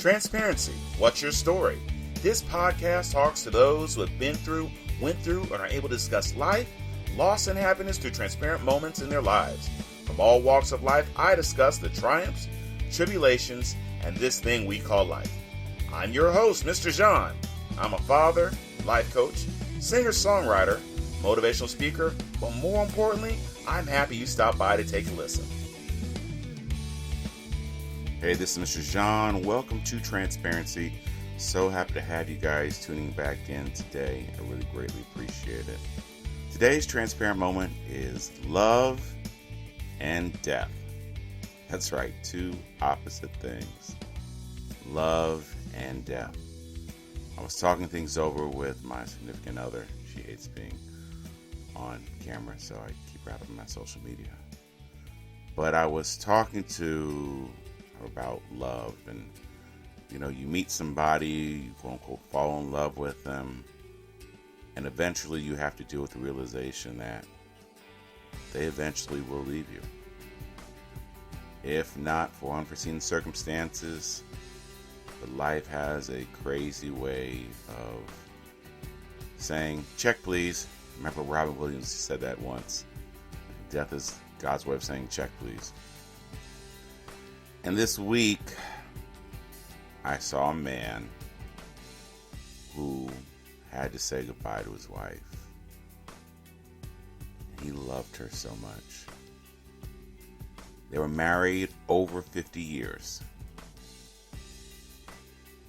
Transparency, what's your story? This podcast talks to those who have been through, went through, and are able to discuss life, loss, and happiness through transparent moments in their lives. From all walks of life, I discuss the triumphs, tribulations, and this thing we call life. I'm your host, Mr. John. I'm a father, life coach, singer-songwriter, motivational speaker, but more importantly, I'm happy you stopped by to take a listen. Hey, this is Mr. John. Welcome to Transparency. So happy to have you guys tuning back in today. I really greatly appreciate it. Today's transparent moment is love and death. That's right, two opposite things. Love and death. I was talking things over with my significant other. She hates being on camera, so I keep her out of my social media. But I was talking to her about love, and you meet somebody, you quote unquote fall in love with them, and eventually you have to deal with the realization that they eventually will leave you. If not for unforeseen circumstances, but life has a crazy way of saying, check please. Remember Robin Williams said that once. Death is God's way of saying check please. And this week, I saw a man who had to say goodbye to his wife. He loved her so much. They were married over 50 years.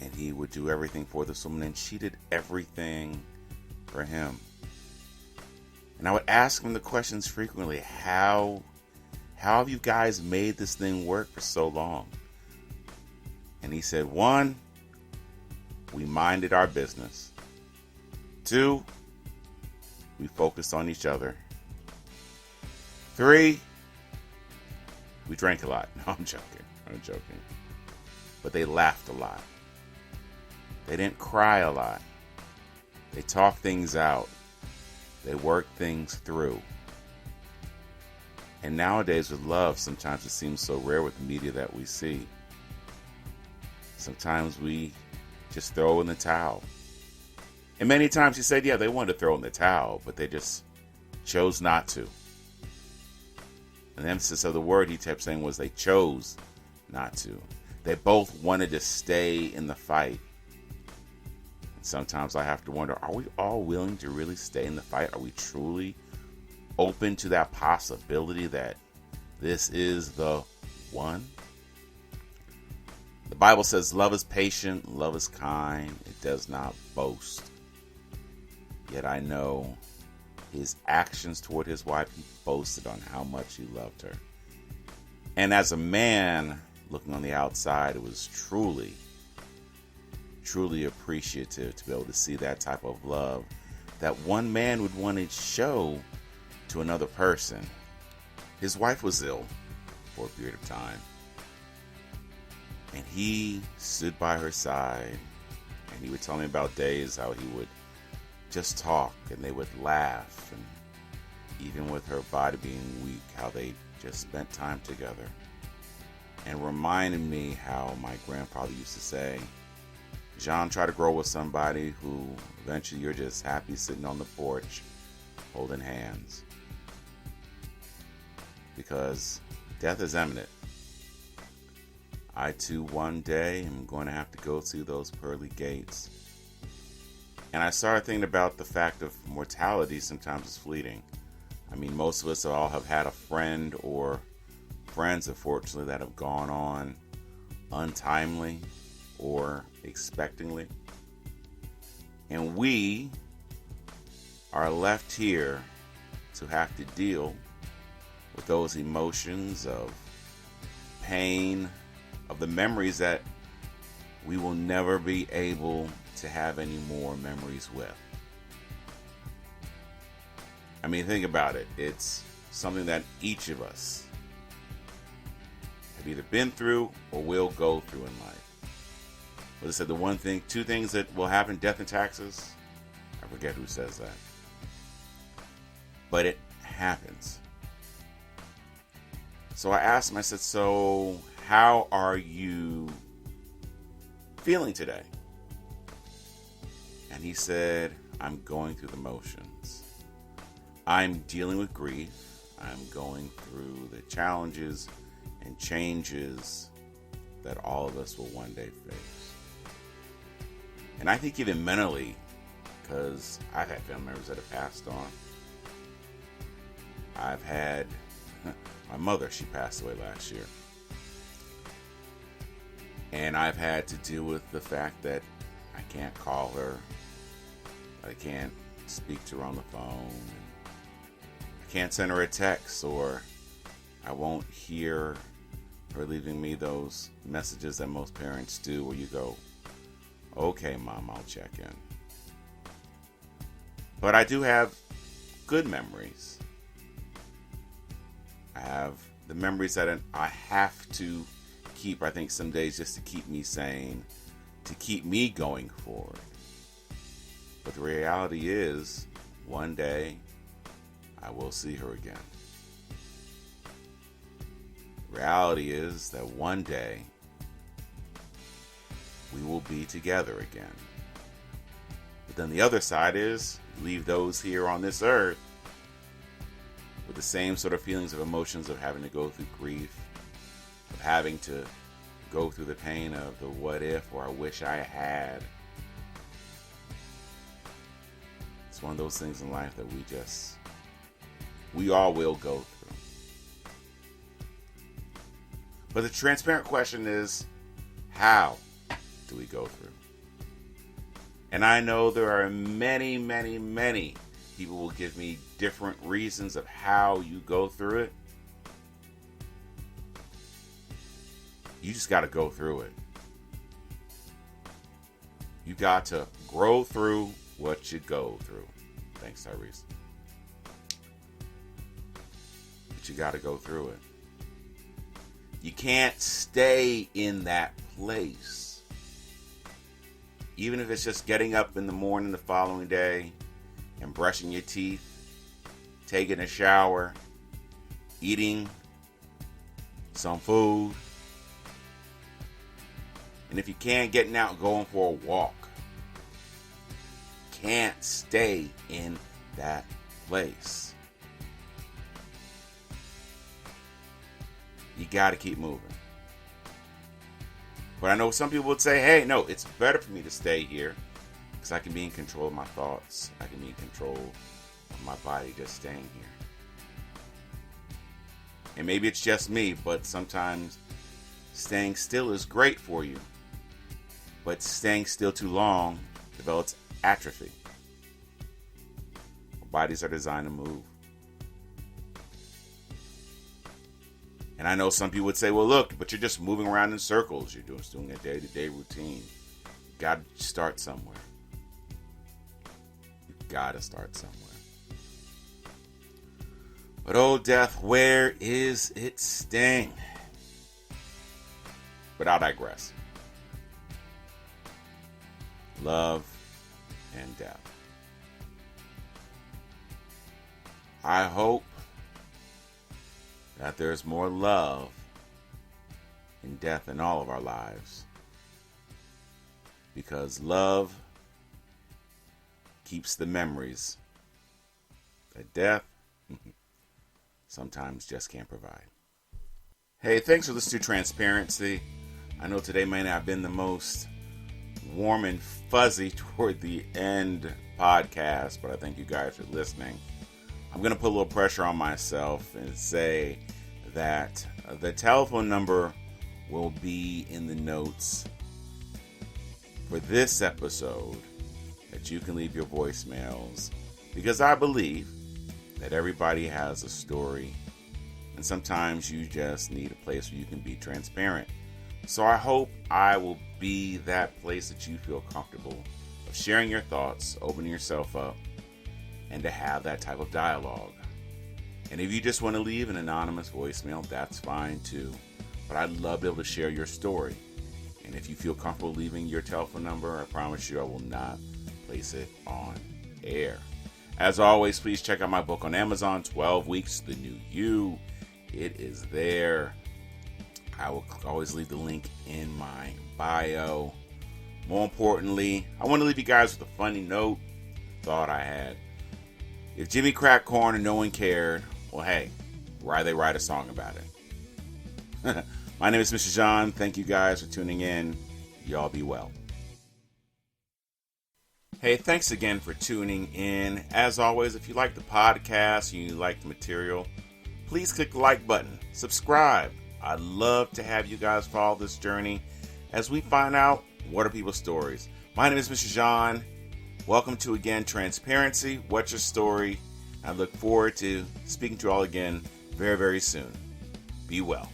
And he would do everything for this woman, and she did everything for him. And I would ask him the questions frequently, how have you guys made this thing work for so long? And he said, 1, we minded our business. 2, we focused on each other. 3, we drank a lot. No, I'm joking. But they laughed a lot. They didn't cry a lot. They talked things out. They worked things through. And nowadays with love, sometimes it seems so rare with the media that we see. Sometimes we just throw in the towel. And many times he said, they wanted to throw in the towel, but they just chose not to. And the emphasis of the word he kept saying was they chose not to. They both wanted to stay in the fight. And sometimes I have to wonder, are we all willing to really stay in the fight? Are we truly open to that possibility that this is the one? The Bible says love is patient, love is kind, it does not boast. Yet I know his actions toward his wife, he boasted on how much he loved her. And as a man looking on the outside, it was truly appreciative to be able to see that type of love that one man would want to show to another person. His wife was ill for a period of time, and he stood by her side, and he would tell me about days how he would just talk and they would laugh, and even with her body being weak, how they just spent time together, and reminded me how my grandfather used to say, John, try to grow with somebody who eventually you're just happy sitting on the porch holding hands. Because death is imminent. I too one day am going to have to go through those pearly gates. And I started thinking about the fact of mortality sometimes is fleeting. I mean, most of us all have had a friend or friends, unfortunately, that have gone on untimely or expectingly. And we are left here to have to deal with those emotions of pain, of the memories that we will never be able to have any more memories with. I mean, think about it. It's something that each of us have either been through or will go through in life. But I said two things that will happen, death and taxes. I forget who says that. But it happens. So I asked him, I said, so how are you feeling today? And he said, I'm going through the motions. I'm dealing with grief. I'm going through the challenges and changes that all of us will one day face. And I think even mentally, because I've had family members that have passed on. I've had my mother, she passed away last year. And I've had to deal with the fact that I can't call her. I can't speak to her on the phone. I can't send her a text, or I won't hear her leaving me those messages that most parents do where you go, okay, Mom, I'll check in. But I do have good memories. I have the memories that I have to keep, I think, some days just to keep me sane, to keep me going forward. But the reality is, one day, I will see her again. Reality is that one day, we will be together again. But then the other side is, leave those here on this earth with the same sort of feelings of emotions of having to go through grief, of having to go through the pain of the what if, or I wish I had. It's one of those things in life that we all will go through. But the transparent question is, how do we go through? And I know there are many, many, many people will give me different reasons of how you go through it. You just got to go through it. You got to grow through what you go through. Thanks, Tyrese. But you got to go through it. You can't stay in that place. Even if it's just getting up in the morning the following day and brushing your teeth, taking a shower, eating some food. And if you can't, getting out and going for a walk. Can't stay in that place. You got to keep moving. But I know some people would say, hey, no, it's better for me to stay here because I can be in control of my thoughts. I can be in control of my body just staying here. And maybe it's just me, but sometimes staying still is great for you. But staying still too long develops atrophy. Our bodies are designed to move. And I know some people would say, well, look, but you're just moving around in circles. You're doing a day-to-day routine. You've got to start somewhere. You've got to start somewhere. But oh, death, where is its sting? But I'll digress. Love and death. I hope that there's more love in death in all of our lives. Because love keeps the memories that death sometimes just can't provide. Hey, thanks for listening to Transparency. I know today may not have been the most warm and fuzzy toward the end podcast, but I thank you guys for listening. I'm going to put a little pressure on myself and say that the telephone number will be in the notes for this episode, that you can leave your voicemails, because I believe that everybody has a story, and sometimes you just need a place where you can be transparent. So I hope I will be that place that you feel comfortable of sharing your thoughts, opening yourself up, and to have that type of dialogue. And if you just want to leave an anonymous voicemail, that's fine too. But I'd love to be able to share your story. And if you feel comfortable leaving your telephone number, I promise you I will not place it on air. As always, please check out my book on Amazon, 12 Weeks, The New You. It is there. I will always leave the link in my bio. More importantly, I want to leave you guys with a funny thought I had. If Jimmy cracked corn and no one cared, well, hey, why they write a song about it? My name is Mr. John. Thank you guys for tuning in. Y'all be well. Hey, thanks again for tuning in. As always, if you like the podcast and you like the material, please click the like button. Subscribe. I'd love to have you guys follow this journey as we find out what are people's stories. My name is Mr. John. Welcome to, again, Transparency. What's your story? I look forward to speaking to you all again very, very soon. Be well.